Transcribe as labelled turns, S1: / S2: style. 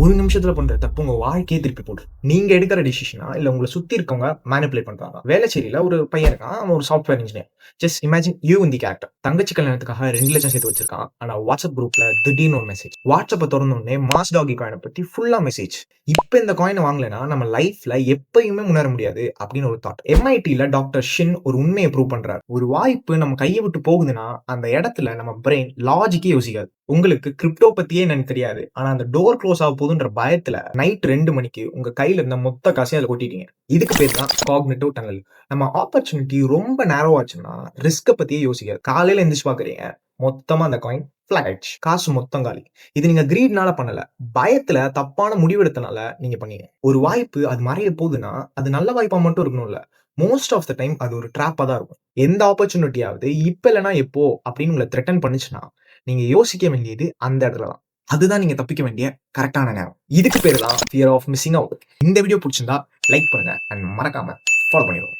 S1: ஒரு நிமிஷத்துல பண்ற தப்பு உங்க வாழ்க்கையே திருப்பி போடும். நீங்க எடுக்கிற டிசிஷனா இல்ல உங்கள சுத்தி இருக்கவங்க மேனிபுலேட் பண்றாங்க. வேளச்சேரியில ஒரு பையன் இருக்கான். அவன் ஒரு software engineer. Just imagine you in the character. தங்கச்சி கல்யாணத்துக்காக 2,00,000 சேர்த்து வச்சிருக்கான். ஆனா வாட்ஸ்அப் குரூப்ல திடீர்னு ஒரு மெசேஜ். வாட்ஸ்அப்ப தொறந்த உடனே மாஸ் டாகி காயின பத்தி ஃபுல்லா மெசேஜ். இப்ப இந்த காயின வாங்கலைன்னா நம்ம லைஃப்ல எப்பயுமே முன்னேற முடியாது அப்படின்னு ஒரு தாட். MITல டாக்டர் ஷின் ஒரு உண்மையை ப்ரூவ் பண்றாரு. ஒரு வாய்ப்பு நம்ம கையை விட்டு போகுதுன்னா அந்த இடத்துல நம்ம பிரெயின் லாஜிக்கே யோசிக்காது. உங்களுக்கு கிரிப்டோ பத்தியே என்னன்னு தெரியாது. ஆனா அந்த டோர் க்ளோஸ் ஆக போகுதுன்ற பயத்துல நைட் 2 மணிக்கு உங்க கையில இருந்த மொத்த காசையும் அதுல கொட்டிட்டீங்க. இதுக்கு பேர் தான் காக்னிட்டிவ் டனல். நம்ம ஆப்பர்ச்சுனிட்டி ரொம்ப நேரோ ஆச்சுன்னா ரிஸ்க பத்தியே யோசிக்காது. காலையில எந்திரிச்சு பாக்குறீங்க, மொத்தமா அந்த காயின் ஃபிளாட் ஆயிடுச்சு. காசு மொத்தம் காலி. இது நீங்க கிரீட்னால பண்ணல. பயத்துல தப்பான முடிவெடுத்தனால நீங்க பண்ணீங்க. ஒரு வாய்ப்பு அது மறைய போகுதுன்னா அது நல்ல வாய்ப்பா மட்டும் இருக்கணும்ல. மோஸ்ட் ஆஃப் த டைம் அது ஒரு ட்ராப்பா தான் இருக்கும். எந்த ஆப்பர்ச்சுனிட்டியாவது இப்ப இல்லனா எப்போ அப்படின்னு உங்களை த்ரெட்டன் பண்ணுச்சுன்னா நீங்க யோசிக்க வேண்டியது அந்த இடத்துல தான். அதுதான் நீங்க தப்பிக்க வேண்டிய கரெக்டான நேரம். இதுக்கு பேரு தான் ஃபியர் ஆஃப் மிஸ்ஸிங் அவுட். இந்த வீடியோ பிடிச்சிருந்தா லைக் பண்ணுங்க அண்ட் மறக்காம ஃபாலோ பண்ணிடுங்க.